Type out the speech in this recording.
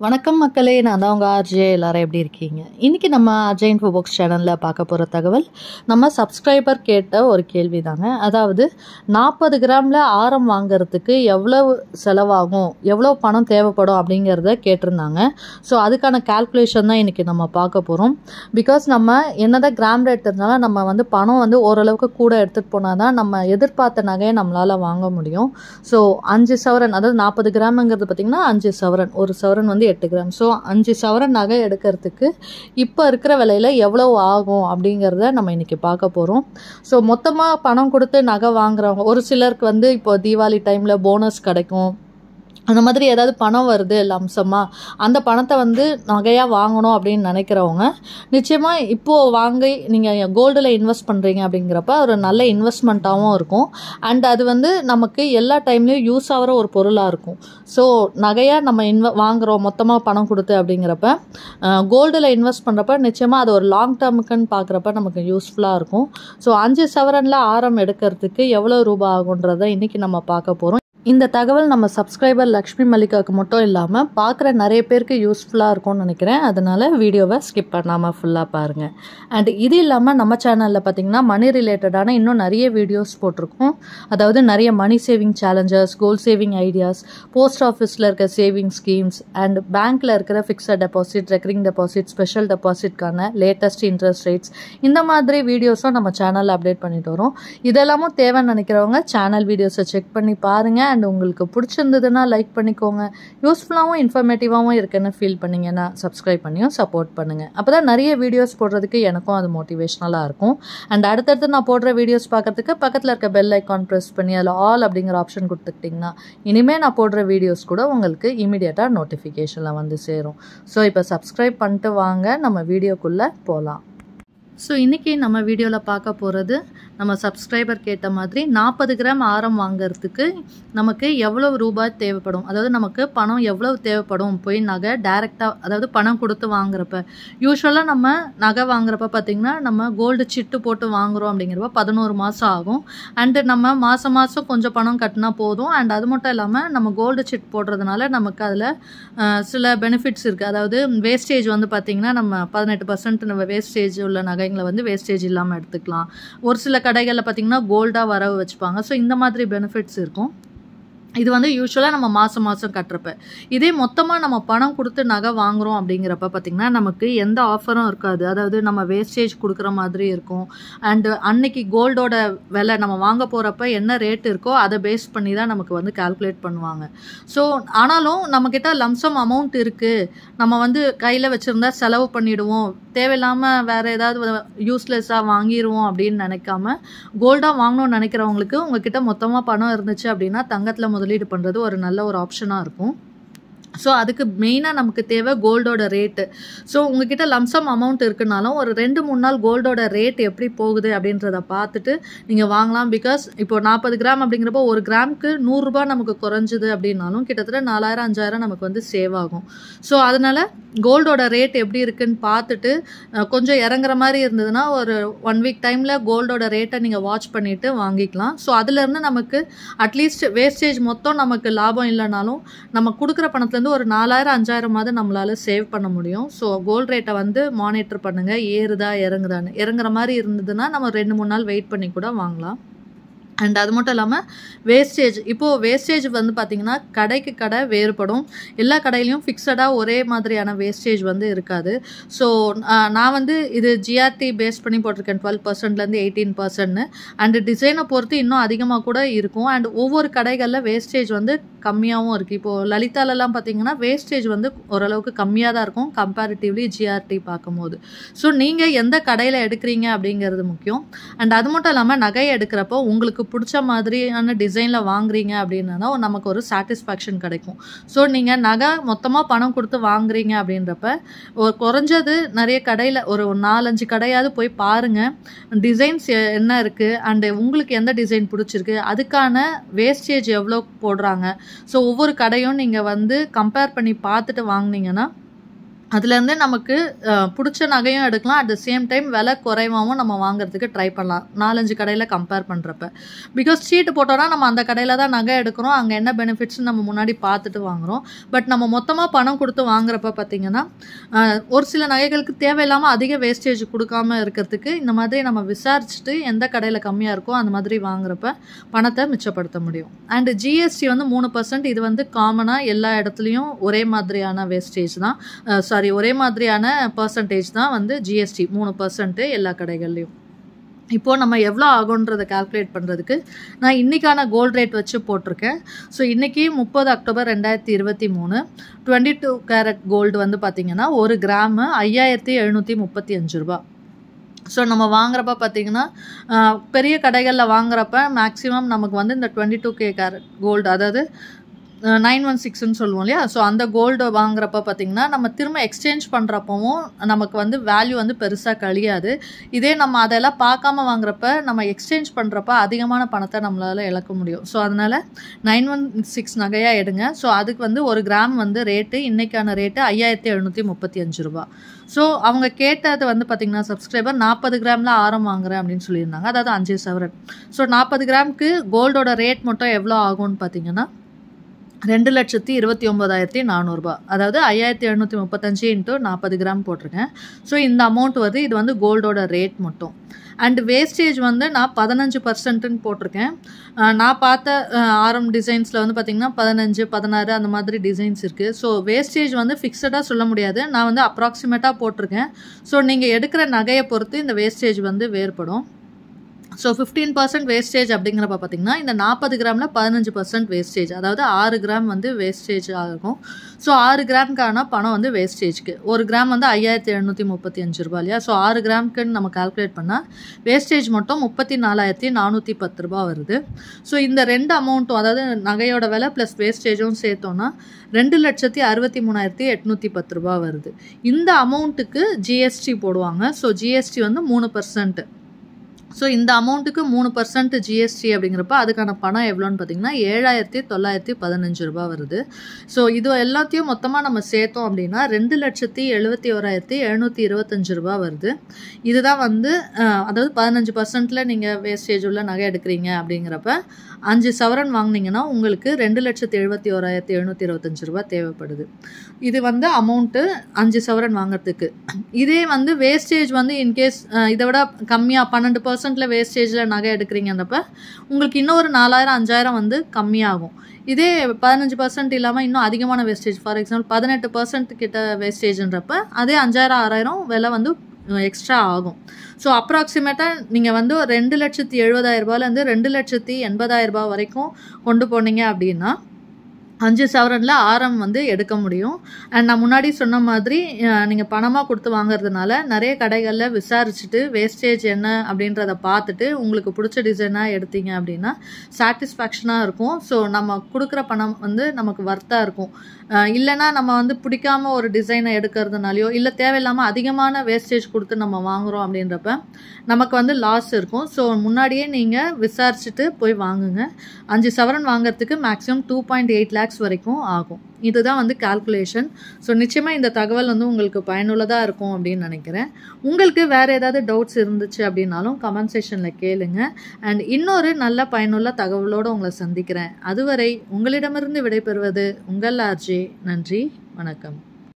வணக்கம் மக்களே, நான் தான் உங்கள் ஆர்ஜே. எல்லாரும் எப்படி இருக்கீங்க? இன்றைக்கி நம்ம ஆர்ஜே இன்ஃபோ பாக்ஸ் சேனலில் பார்க்க போகிற தகவல் நம்ம சப்ஸ்கிரைபர் கேட்ட ஒரு கேள்வி தாங்க. அதாவது 40 கிராமில் ஆரம் வாங்கிறதுக்கு எவ்வளவு செலவாகும், எவ்வளோ பணம் தேவைப்படும் அப்படிங்கிறத கேட்டிருந்தாங்க. ஸோ அதுக்கான கால்குலேஷன் தான் இன்றைக்கி நம்ம பார்க்க போகிறோம். பிகாஸ் நம்ம என்னதான் கிராம் ரேட் இருந்தாலும் நம்ம பணம் ஓரளவுக்கு கூட எடுத்துகிட்டு போனால் தான் நம்ம எதிர்பார்த்த நகையை நம்மளால் வாங்க முடியும். ஸோ 5 சவரன், அதாவது 40 கிராமுங்கிறது பார்த்திங்கன்னா 5 சவரன், ஒரு சவரன் 8 கிராம். ஸோ 5 சவரன் நகை எடுக்கிறதுக்கு இப்போ இருக்கிற விலையில் எவ்வளோ ஆகும் அப்படிங்கிறத நம்ம இன்றைக்கி பார்க்க போகிறோம். ஸோ மொத்தமாக பணம் கொடுத்து நகை வாங்குறவங்க, ஒரு சிலருக்கு இப்போ தீபாவளி டைமில் போனஸ் கிடைக்கும், அந்த மாதிரி ஏதாவது பணம் வருது லம்சமாக, அந்த பணத்தை நகையாக வாங்கணும் அப்படின்னு நினைக்கிறவங்க நிச்சயமாக இப்போது வாங்கி நீங்கள் கோல்டில் இன்வெஸ்ட் பண்ணுறீங்க அப்படிங்கிறப்ப ஒரு நல்ல இன்வெஸ்ட்மெண்ட்டாகவும் இருக்கும். அண்ட் அது நமக்கு எல்லா டைம்லேயும் யூஸ் ஆகிற ஒரு பொருளாக இருக்கும். ஸோ நகையாக நம்ம வாங்குகிறோம் மொத்தமாக பணம் கொடுத்து அப்படிங்கிறப்ப கோல்டில் இன்வெஸ்ட் பண்ணுறப்ப நிச்சயமாக அது ஒரு லாங் டேர்முக்குன்னு பார்க்குறப்ப நமக்கு யூஸ்ஃபுல்லாக இருக்கும். ஸோ 5 சவரனில் ஆரம் எடுக்கிறதுக்கு எவ்வளோ ரூபாய் ஆகுன்றதை இன்றைக்கி நம்ம பார்க்க போகிறோம். இந்த தகவல் நம்ம சப்ஸ்கிரைபர் லக்ஷ்மி மல்லிகாவுக்கு மட்டும் இல்லாமல் பார்க்குற நிறைய பேருக்கு யூஸ்ஃபுல்லாக இருக்கும்னு நினைக்கிறேன். அதனால் வீடியோவை ஸ்கிப் பண்ணாமல் ஃபுல்லாக பாருங்கள். அண்ட் இது இல்லாமல் நம்ம சேனலில் பார்த்திங்கன்னா மணி ரிலேட்டடான இன்னும் நிறைய வீடியோஸ் போட்டிருக்கோம். அதாவது நிறைய money saving challenges, goal saving ideas, post ஆஃபீஸில் இருக்க சேவிங் ஸ்கீம்ஸ் அண்ட் பேங்க்கில் இருக்கிற fixed deposit, recurring deposit, special டெபாசிட்கான லேட்டஸ்ட் இன்ட்ரெஸ்ட் ரேட்ஸ், இந்த மாதிரி வீடியோஸும் நம்ம சேனலில் அப்டேட் பண்ணிட்டு வரோம். இதெல்லாமும் தேவைன்னு நினைக்கிறவங்க சேனல் வீடியோஸை செக் பண்ணி பாருங்கள். அண்ட் உங்களுக்கு பிடிச்சிருந்ததுன்னா லைக் பண்ணிக்கோங்க. யூஸ்ஃபுல்லாகவும் இன்ஃபர்மேட்டிவாகவும் இருக்குன்னு ஃபீல் பண்ணிங்கன்னா சப்ஸ்கிரைப் பண்ணியும் சப்போர்ட் பண்ணுங்கள். அப்போ தான் நிறைய வீடியோஸ் போடுறதுக்கு எனக்கும் அது மோட்டிவேஷ்னலாக இருக்கும். அண்ட் அடுத்தடுத்து நான் போடுற வீடியோஸ் பார்க்கறதுக்கு பக்கத்தில் இருக்க பெல் ஐக்கான் ப்ரெஸ் பண்ணி அதில் ஆல் அப்படிங்கிற ஆப்ஷன் கொடுத்துக்கிட்டிங்கன்னா இனிமேல் நான் போடுற வீடியோஸ் கூட உங்களுக்கு இமீடியட்டாக நோட்டிஃபிகேஷனில் சேரும். ஸோ இப்போ சப்ஸ்கிரைப் பண்ணிட்டு வாங்க, நம்ம வீடியோக்குள்ளே போகலாம். ஸோ இன்றைக்கி நம்ம வீடியோவில் பார்க்க போகிறது நம்ம சப்ஸ்கிரைபர் கேட்ட மாதிரி 40 கிராம் ஆரம் வாங்கிறதுக்கு நமக்கு எவ்வளவு ரூபாய் தேவைப்படும், அதாவது நமக்கு பணம் எவ்வளவு தேவைப்படும் போய் நகை டைரெக்டாக, அதாவது பணம் கொடுத்து வாங்குறப்ப. யூஸ்வலாக நம்ம நகை வாங்குறப்ப பார்த்திங்கன்னா நம்ம கோல்டு சிட்டு போட்டு வாங்குகிறோம் அப்படிங்கிறப்ப 11 மாதம் ஆகும். அண்டு நம்ம மாதம் மாதம் கொஞ்சம் பணம் கட்டினா போதும். அண்ட் அது மட்டும் இல்லாமல் நம்ம கோல்டு சிட் போடுறதுனால நமக்கு அதில் சில பெனிஃபிட்ஸ் இருக்குது. அதாவது வேஸ்டேஜ் பார்த்திங்கன்னா நம்ம 18% நம்ம வேஸ்டேஜ் உள்ள நகைங்களை வேஸ்டேஜ் இல்லாமல் எடுத்துக்கலாம். ஒரு சில கடைகளில் பார்த்திங்கன்னா கோல்டாக வரவு வச்சுப்பாங்க. ஸோ இந்த மாதிரி பெனிஃபிட்ஸ் இருக்கும். இது யூஸ்வலாக நம்ம மாதம் மாதம் கட்டுறப்ப. இதே மொத்தமாக நம்ம பணம் கொடுத்து நகை வாங்குகிறோம் அப்படிங்கிறப்ப பார்த்திங்கன்னா நமக்கு எந்த ஆஃபரும் இருக்காது. அதாவது நம்ம வேஸ்டேஜ் கொடுக்குற மாதிரி இருக்கும். அண்டு அன்னைக்கு கோல்டோட விலை நம்ம வாங்க போகிறப்ப என்ன ரேட் இருக்கோ அதை பேஸ் பண்ணி தான் நமக்கு கால்குலேட் பண்ணுவாங்க. ஸோ ஆனாலும் நம்மக்கிட்ட லம்சம் அமௌண்ட் இருக்குது, நம்ம கையில் வச்சுருந்தா செலவு பண்ணிவிடுவோம், தேவையில்லாமல் வேறு ஏதாவது யூஸ்லெஸ்ஸாக வாங்கிடுவோம் அப்படின்னு நினைக்காம கோல்டாக வாங்கணும்னு நினைக்கிறவங்களுக்கு உங்ககிட்ட மொத்தமாக பணம் இருந்துச்சு அப்படின்னா தங்கத்தில் முதலீடு பண்ணுறது ஒரு நல்ல ஒரு ஆப்ஷனாக இருக்கும். ஸோ அதுக்கு மெயினாக நமக்கு தேவை கோல்டோட ரேட்டு. ஸோ உங்ககிட்ட லம்சம் அமௌண்ட் இருக்குனாலும் ஒரு 2-3 நாள் கோல்டோட ரேட் எப்படி போகுது அப்படின்றத பார்த்துட்டு நீங்கள் வாங்கலாம். பிகாஸ் இப்போது 40 கிராம் அப்படிங்கிறப்போ ஒரு கிராமுக்கு 100 ரூபா நமக்கு குறைஞ்சிது அப்படின்னாலும் கிட்டத்தட்ட 4000-5000 நமக்கு சேவ் ஆகும். ஸோ அதனால் கோல்டோட ரேட் எப்படி இருக்குன்னு பார்த்துட்டு கொஞ்சம் இறங்குற மாதிரி இருந்ததுன்னா ஒரு 1 வீக் டைமில் கோல்டோட ரேட்டை நீங்கள் வாட்ச் பண்ணிவிட்டு வாங்கிக்கலாம். ஸோ அதுலேருந்து நமக்கு அட்லீஸ்ட் வேஸ்டேஜ் மொத்தம் நமக்கு லாபம் இல்லைனாலும் நம்ம கொடுக்குற பணத்துலேருந்து ஒரு 4000-5000 நம்மளால் சேவ் பண்ண முடியும். ஸோ கோல்ட் ரேட்டை மானிட்டர் பண்ணுங்கள், ஏறுதா இறங்குதான்னு. இறங்குற மாதிரி இருந்ததுன்னா நம்ம 2-3 நாள் வெயிட் பண்ணி கூட வாங்கலாம். அண்ட் அது மட்டும் இல்லாமல் வேஸ்டேஜ், இப்போது வேஸ்டேஜ் பார்த்திங்கன்னா கடைக்கு கடை வேறுபடும். எல்லா கடையிலையும் ஃபிக்ஸடாக ஒரே மாதிரியான வேஸ்டேஜ் இருக்காது. ஸோ நான் இது ஜிஆர்டி பேஸ் பண்ணி போட்டிருக்கேன் 12%லேருந்து 18%. அண்டு டிசைனை பொறுத்து இன்னும் அதிகமாக கூட இருக்கும். அண்ட் ஒவ்வொரு கடைகளில் வேஸ்டேஜ் கம்மியாகவும் இருக்குது. இப்போது லலிதாலெலாம் பார்த்திங்கன்னா வேஸ்டேஜ் ஓரளவுக்கு கம்மியாக தான் இருக்கும் கம்பேரிட்டிவ்லி ஜிஆர்டி பார்க்கும்போது. ஸோ நீங்கள் எந்த கடையில் எடுக்கிறீங்க அப்படிங்கிறது முக்கியம். அண்ட் அது மட்டும் இல்லாமல் நகையை எடுக்கிறப்போ உங்களுக்கு பிடிச்ச மாதிரியான டிசைனில் வாங்குறீங்க அப்படின்னா நமக்கு ஒரு சாட்டிஸ்ஃபேக்ஷன் கிடைக்கும். ஸோ நீங்கள் நகை மொத்தமாக பணம் கொடுத்து வாங்குறீங்க அப்படின்றப்ப ஒரு குறைஞ்சது நிறைய கடையில் ஒரு 4-5 கடையாவது போய் பாருங்கள், டிசைன்ஸ் என்ன இருக்குது அண்டு உங்களுக்கு எந்த டிசைன் பிடிச்சிருக்கு, அதுக்கான வேஸ்டேஜ் எவ்வளோ போடுறாங்க. ஸோ ஒவ்வொரு கடையும் நீங்கள் கம்பேர் பண்ணி பார்த்துட்டு வாங்கினீங்கன்னா அதுலேருந்து நமக்கு பிடிச்ச நகையும் எடுக்கலாம். அட் த சேம் டைம் விலை குறைவாகவும் நம்ம வாங்குறதுக்கு ட்ரை பண்ணலாம் 4-5 கடையில் கம்பேர் பண்ணுறப்ப. பிகாஸ் சீட்டு போட்டோன்னா நம்ம அந்த கடையில் தான் நகை எடுக்கிறோம், அங்கே என்ன பெனிஃபிட்ஸ்னு நம்ம முன்னாடி பார்த்துட்டு வாங்குகிறோம். பட் நம்ம மொத்தமாக பணம் கொடுத்து வாங்குறப்ப பார்த்திங்கன்னா ஒரு சில நகைகளுக்கு தேவையில்லாமல் அதிக வேஸ்டேஜ் கொடுக்காம இருக்கிறதுக்கு இந்த மாதிரி நம்ம விசாரிச்சுட்டு எந்த கடையில் கம்மியாக இருக்கோ அந்த மாதிரி வாங்குறப்ப பணத்தை மிச்சப்படுத்த முடியும். அண்டு ஜிஎஸ்டி வந்து 3%. இது வந்து காமனாக எல்லா இடத்துலையும் ஒரே மாதிரியான வேஸ்டேஜ் தான், ஒரே மாதிரியான பர்சன்டேஜ் தான் வந்து ஜிஎஸ்டி 3% எல்லா கடைகள்லையும். இப்போது நம்ம எவ்வளோ ஆகுன்றதை கால்குலேட் பண்ணுறதுக்கு நான் இன்றைக்கான கோல்டு ரேட் வச்சு போட்டிருக்கேன். ஸோ இன்றைக்கி 30 அக்டோபர் 2023 22 கேரட் கோல்டு வந்து பார்த்திங்கன்னா 1 கிராமு 5735 ரூபா. ஸோ நம்ம வாங்குறப்ப பார்த்திங்கன்னா பெரிய கடைகளில் வாங்குறப்ப மேக்ஸிமம் நமக்கு வந்து இந்த 22K கேரட் கோல்டு, அதாவது 916ன்னு சொல்லுவோம் இல்லையா. ஸோ அந்த கோல்டு வாங்குறப்ப பார்த்திங்கன்னா நம்ம திரும்ப எக்ஸ்சேஞ்ச் பண்ணுறப்பவும் நமக்கு வந்து வேல்யூ வந்து பெருசாக கழியாது. இதே நம்ம அதெல்லாம் பார்க்காம வாங்குறப்ப நம்ம எக்ஸ்சேஞ்ச் பண்ணுறப்ப அதிகமான பணத்தை நம்மளால் இழக்க முடியும். ஸோ அதனால் 916 நகையாக எடுங்க. ஸோ அதுக்கு வந்து 1 கிராம் வந்து ரேட்டு இன்றைக்கான ரேட்டு 5735 ரூபா. ஸோ அவங்க கேட்டது வந்து பார்த்திங்கன்னா சப்ஸ்கிரைபர் 40 கிராமில் ஆரம் வாங்குறேன் அப்படின்னு சொல்லியிருந்தாங்க, அதாவது 5 சவரன். ஸோ 40 கிராமுக்கு கோல்டோட ரேட் மட்டும் எவ்வளோ ஆகும்னு பார்த்திங்கன்னா 2,29,400 ரூபா, அதாவது 5735 இன்ட்டு 40 கிராம் போட்டிருக்கேன். ஸோ இந்த அமௌண்ட் வருது. இது வந்து கோல்டோட ரேட் மட்டும். அண்ட் வேஸ்டேஜ் வந்து நான் 15%ன்னு போட்டிருக்கேன். நான் பார்த்த ஆரம் டிசைன்ஸில் வந்து பார்த்திங்கன்னா 15, 16 அந்த மாதிரி டிசைன்ஸ் இருக்குது. ஸோ வேஸ்டேஜ் வந்து ஃபிக்ஸடாக சொல்ல முடியாது, நான் வந்து அப்ராக்சிமேட்டாக போட்டிருக்கேன். ஸோ நீங்கள் எடுக்கிற நகையை பொறுத்து இந்த வேஸ்டேஜ் வந்து வேறுபடும். ஸோ 15% வேஸ்டேஜ் அப்படிங்கிறப்ப பார்த்திங்கன்னா இந்த 40 கிராமில் 15% வேஸ்டேஜ், அதாவது 6 கிராம் வந்து வேஸ்டேஜ் ஆகும். ஸோ 6 கிராமுக்கான பணம் வந்து வேஸ்டேஜ்க்கு 1 கிராம் வந்து 5735 ரூபா இல்லையா. ஸோ 6 கிராமுக்குன்னு நம்ம கால்குலேட் பண்ணால் வேஸ்டேஜ் மட்டும் 34,410 ரூபா வருது. ஸோ இந்த ரெண்டு அமௌண்ட்டும், அதாவது நகையோட விலை ப்ளஸ் வேஸ்டேஜும் சேர்த்தோன்னா 2,63,810 ரூபா வருது. இந்த அமௌண்ட்டுக்கு ஜிஎஸ்டி போடுவாங்க. ஸோ ஜிஎஸ்டி வந்து 3%. ஸோ இந்த அமௌண்ட்டுக்கு 3% ஜிஎஸ்டி அப்படிங்கிறப்ப அதுக்கான பணம் எவ்வளோன்னு பார்த்திங்கன்னா 7,915 ரூபா வருது. ஸோ இது எல்லாத்தையும் மொத்தமாக நம்ம சேர்த்தோம் அப்படின்னா 2,71,725 ரூபா வருது. இதுதான் வந்து அதாவது 15%ல் நீங்கள் வேஸ்டேஜ் உள்ள நகை எடுக்கிறீங்க அப்படிங்கிறப்ப 5 சவரன் வாங்கினீங்கன்னா உங்களுக்கு 2,71,725 ரூபா தேவைப்படுது. இது வந்து அமௌண்ட்டு 5 சவரன் வாங்கிறதுக்கு. இதே வந்து வேஸ்டேஜ் வந்து இன்கேஸ் இதை விட கம்மியாக 12%ல் வேஸ்டேஜில் நகை எடுக்கிறீங்கன்றப்ப உங்களுக்கு இன்னும் ஒரு 4,000 5,000 வந்து கம்மியாகும். இதே 15% இல்லாமல் இன்னும் அதிகமான வேஸ்டேஜ், ஃபார் எக்ஸாம்பிள் 18% கிட்ட வேஸ்டேஜ்ன்றப்ப அதே 5,000 6,000 விலை வந்து எக்ஸ்ட்ரா ஆகும். ஸோ அப்ராக்சிமேட்டாக நீங்கள் வந்து 2,70,000 ரூபாயிலேருந்து 2,80,000 ரூபா வரைக்கும் கொண்டு போனீங்க அப்படின்னா 5 சவரனில் ஆரம் வந்து எடுக்க முடியும். அண்ட் நான் முன்னாடி சொன்ன மாதிரி நீங்கள் பணமாக கொடுத்து வாங்குறதுனால நிறைய கடைகளில் விசாரிச்சுட்டு வேஸ்டேஜ் என்ன அப்படின்றத பார்த்துட்டு உங்களுக்கு பிடிச்ச டிசைனாக எடுத்தீங்க அப்படின்னா சாட்டிஸ்ஃபேக்ஷனாக இருக்கும். ஸோ நம்ம கொடுக்குற பணம் வந்து நமக்கு வர்த்தாக இருக்கும். இல்லைனா நம்ம வந்து பிடிக்காம ஒரு டிசைனை எடுக்கிறதுனாலையோ இல்லை தேவையில்லாமல் அதிகமான வேஸ்டேஜ் கொடுத்து நம்ம வாங்குகிறோம் அப்படின்றப்ப நமக்கு வந்து லாஸ் இருக்கும். ஸோ முன்னாடியே நீங்கள் விசாரிச்சுட்டு போய் வாங்குங்க. 5 சவரன் வாங்குறதுக்கு மேக்ஸிமம் 2.8 lakhs வரைக்கும் ஆகும். இதுதான் வந்து கால்குலேஷன். ஸோ நிச்சயமாக இந்த தகவல் வந்து உங்களுக்கு பயனுள்ளதாக இருக்கும் அப்படின்னு நினைக்கிறேன். உங்களுக்கு வேறு ஏதாவது டவுட்ஸ் இருந்துச்சு அப்படின்னாலும் கமெண்ட் செக்ஷனில் கேளுங்க. அண்ட் இன்னொரு நல்ல பயனுள்ள தகவலோடு உங்களை சந்திக்கிறேன். அதுவரை உங்களிடமிருந்து விடைபெறுவது உங்கள் ஆர்ஜே. நன்றி, வணக்கம்.